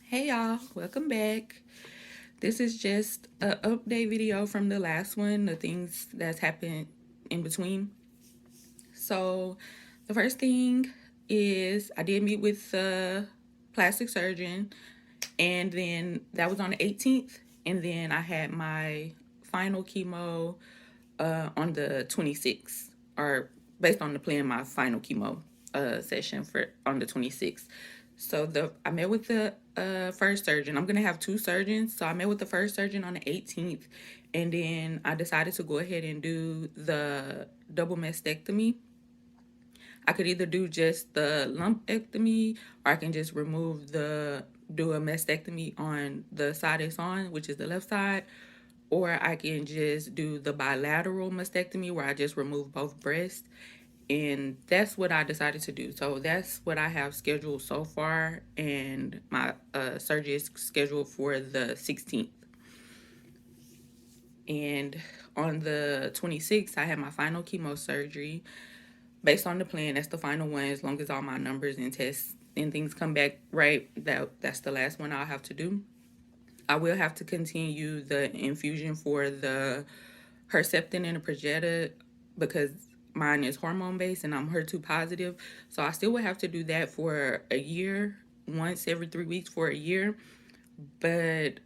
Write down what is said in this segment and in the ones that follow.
Hey y'all, welcome back. This is just an update video from the last one, the things that's happened in between. So, the first thing is I did meet with the plastic surgeon, and then that was on the 18th, and then I had my final chemo on the 26th, or based on the plan, my final chemo session for on the 26th. So I met with the first surgeon. I'm gonna have two surgeons. So I met with the first surgeon on the 18th, and then I decided to go ahead and do the double mastectomy. I could either do just the lumpectomy, or I can just do a mastectomy on the side it's on, which is the left side, or I can just do the bilateral mastectomy where I just remove both breasts. And that's what I decided to do. So that's what I have scheduled so far. And my surgery is scheduled for the 16th. And on the 26th, I have my final chemo surgery. Based on the plan, that's the final one. As long as all my numbers and tests and things come back right, that's the last one I'll have to do. I will have to continue the infusion for the Herceptin and the Perjeta because mine is hormone based and I'm HER2 positive. So I still would have to do that for a year, once every 3 weeks for a year. But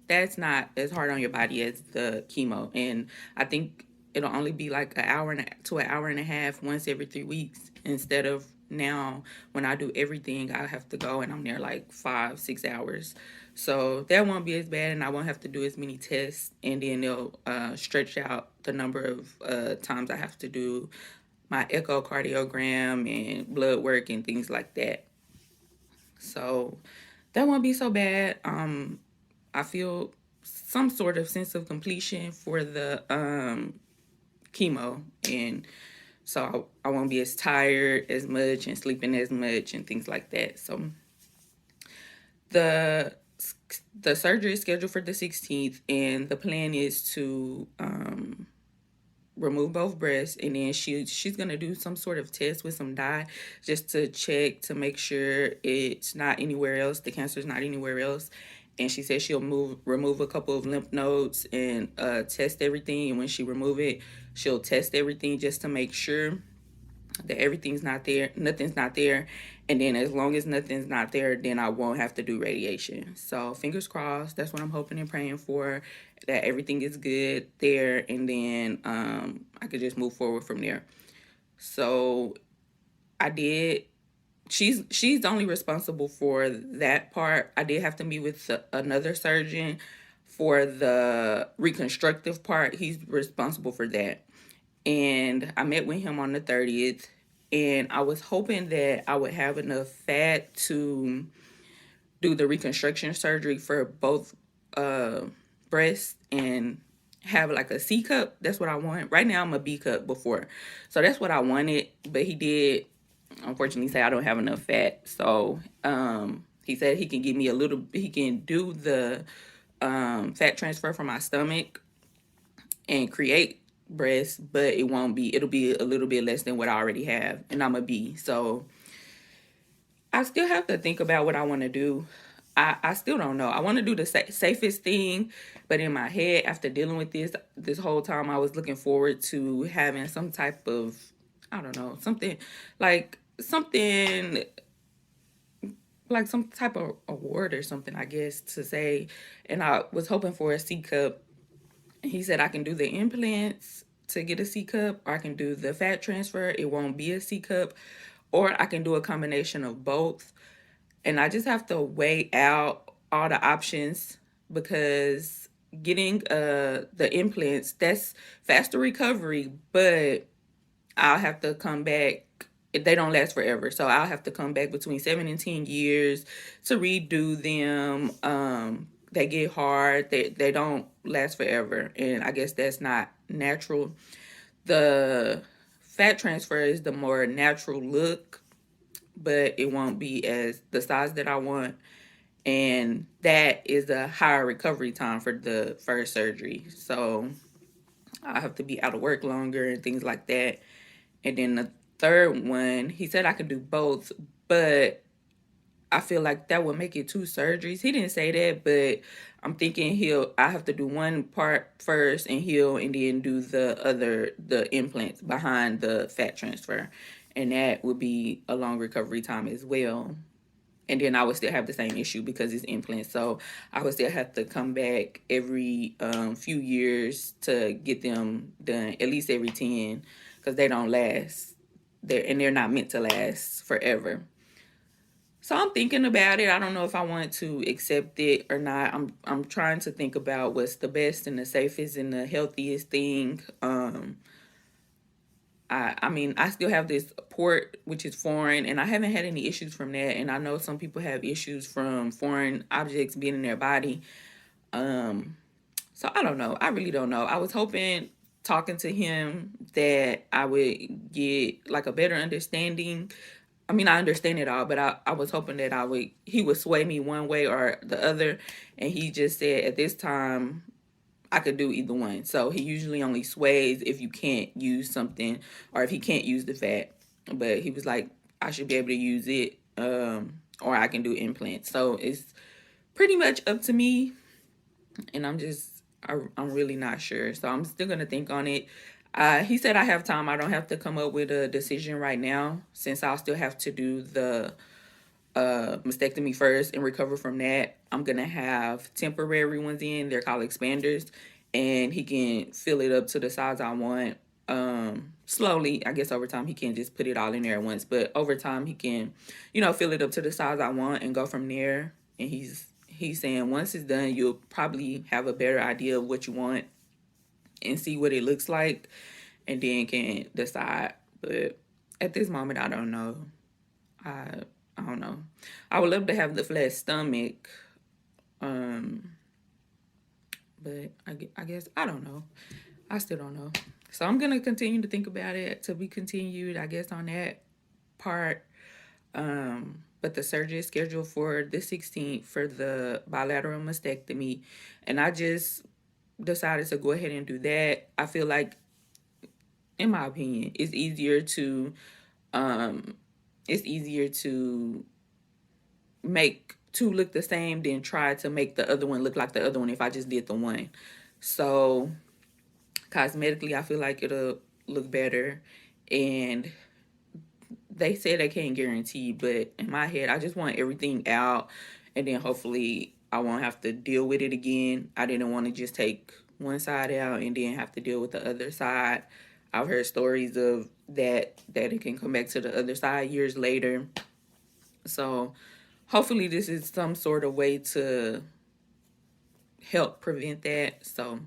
that's not as hard on your body as the chemo. And I think it'll only be like to an hour and a half once every 3 weeks instead of now when I do everything I have to go and I'm there like 5-6 hours. So that won't be as bad and I won't have to do as many tests, and then they'll stretch out the number of times I have to do my echocardiogram and blood work and things like that. So that won't be so bad. I feel some sort of sense of completion for the chemo, and so I won't be as tired as much and sleeping as much and things like that. So the the surgery is scheduled for the 16th, and the plan is to remove both breasts, and then she's gonna do some sort of test with some dye just to check to make sure it's not anywhere else, the cancer is not anywhere else. And she said she'll remove a couple of lymph nodes and test everything, and when she remove it, she'll test everything just to make sure that everything's not there, nothing's not there. And then as long as nothing's not there, then I won't have to do radiation. So fingers crossed, that's what I'm hoping and praying for, that everything is good there, and then I could just move forward from there. So I did she's only responsible for that part. I did have to meet with another surgeon for the reconstructive part. He's responsible for that, and I met with him on the 30th, and I was hoping that I would have enough fat to do the reconstruction surgery for both uh, breasts and have like a C cup. That's what I want. Right now I'm a B cup before. So that's what I wanted, but he did unfortunately say I don't have enough fat. So he said he can do the fat transfer from my stomach and create breasts, but it'll be a little bit less than what I already have, and I'm a B. So I still have to think about what I want to do. I still don't know. I want to do the safest thing, but in my head, after dealing with this whole time, I was looking forward to having some type of, I don't know, something like some type of award or something, I guess, to say. And I was hoping for a C cup. He said I can do the implants to get a C cup, or I can do the fat transfer. It won't be a C cup, or I can do a combination of both. And I just have to weigh out all the options because getting the implants, that's faster recovery, but I'll have to come back. They don't last forever, so I'll have to come back between 7 and 10 years to redo them. They get hard. They don't last forever, and I guess that's not natural. The fat transfer is the more natural look, but it won't be as the size that I want. And that is a higher recovery time for the first surgery. So I have to be out of work longer and things like that. And then the third one, he said I could do both, but I feel like that would make it 2 surgeries. He didn't say that, but I'm thinking I have to do one part first and heal, and then do the implants behind the fat transfer. And that would be a long recovery time as well. And then I would still have the same issue because it's implants. So I would still have to come back every few years to get them done, at least every 10, because they don't last. They're not meant to last forever. So I'm thinking about it. I don't know if I want to accept it or not. I'm trying to think about what's the best and the safest and the healthiest thing. I mean, I still have this port, which is foreign, and I haven't had any issues from that. And I know some people have issues from foreign objects being in their body. So I don't know. I really don't know. I was hoping, talking to him, that I would get like a better understanding. I mean, I understand it all, but I was hoping that he would sway me one way or the other. And he just said at this time I could do either one. So he usually only sways if you can't use something, or if he can't use the fat. But he was like, I should be able to use it, or I can do implants. So it's pretty much up to me. And I'm really not sure. So I'm still going to think on it. He said I have time. I don't have to come up with a decision right now, since I'll still have to do the mastectomy first and recover from that. I'm going to have temporary ones in. They're called expanders. And he can fill it up to the size I want. Slowly, I guess over time, he can't just put it all in there at once. But over time, he can, fill it up to the size I want and go from there. And he's saying once it's done, you'll probably have a better idea of what you want and see what it looks like, and then can decide. But at this moment, I don't know. I don't know. I would love to have the flat stomach, but I guess I don't know. I still don't know. So I'm gonna continue to think about it. To be continued, I guess, on that part. But the surgery is scheduled for the 16th for the bilateral mastectomy, and I just decided to go ahead and do that. I feel like, in my opinion, it's easier to make two look the same than try to make the other one look like the other one if I just did the one. So cosmetically, I feel like it'll look better. And they say they can't guarantee, but in my head, I just want everything out, and then hopefully I won't have to deal with it again. I didn't want to just take one side out and then have to deal with the other side. I've heard stories of that it can come back to the other side years later. So hopefully this is some sort of way to help prevent that. So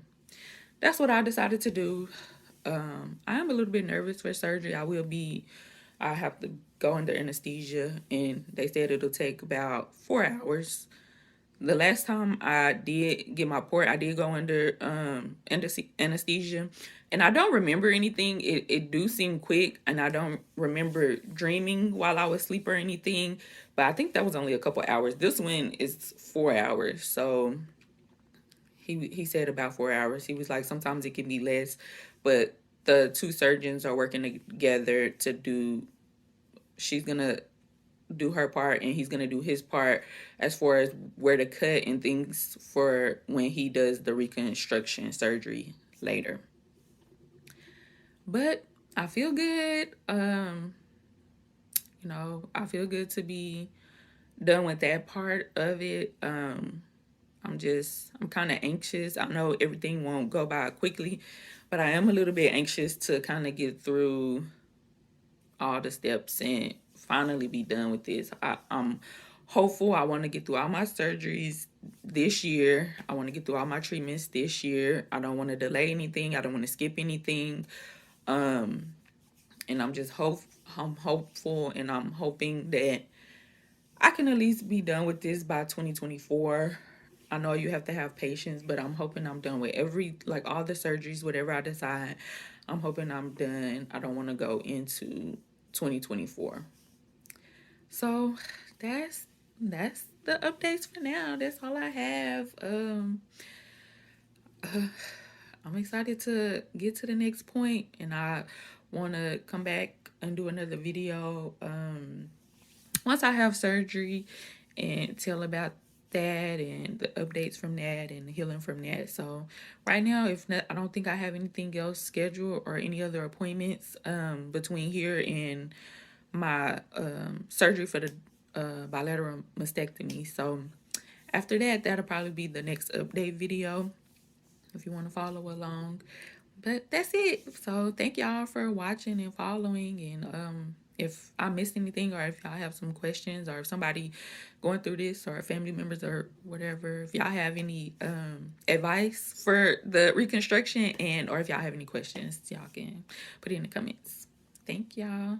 that's what I decided to do. I am a little bit nervous for surgery. I have to go under anesthesia, and they said it'll take about 4 hours. The last time I did get my port, I did go under anesthesia, and I don't remember anything. It do seem quick, and I don't remember dreaming while I was asleep or anything, but I think that was only a couple hours. This one is 4 hours, so he said about 4 hours. He was like, sometimes it can be less, but the two surgeons are working together to do, she's going to do her part and he's going to do his part as far as where to cut and things for when he does the reconstruction surgery later. But I feel good. I feel good to be done with that part of it. I'm kind of anxious. I know everything won't go by quickly, but I am a little bit anxious to kind of get through all the steps and finally be done with this. I'm hopeful. I want to get through all my surgeries this year. I want to get through all my treatments this year. I don't want to delay anything. I don't want to skip anything. And I'm hopeful, and I'm hoping that I can at least be done with this by 2024. I know you have to have patience, but I'm hoping I'm done with all the surgeries, whatever I decide. I'm hoping I'm done. I don't want to go into 2024. So that's the updates for now. That's all I have. I'm excited to get to the next point, and I want to come back and do another video once I have surgery and tell about that and the updates from that and the healing from that. So right now, if not, I don't think I have anything else scheduled or any other appointments between here and my surgery for the bilateral mastectomy. So after that, that'll probably be the next update video if you want to follow along. But that's it. So thank y'all for watching and following. And if I missed anything, or if y'all have some questions, or if somebody going through this, or family members or whatever, if y'all have any advice for the reconstruction, and or if y'all have any questions, y'all can put it in the comments. Thank y'all.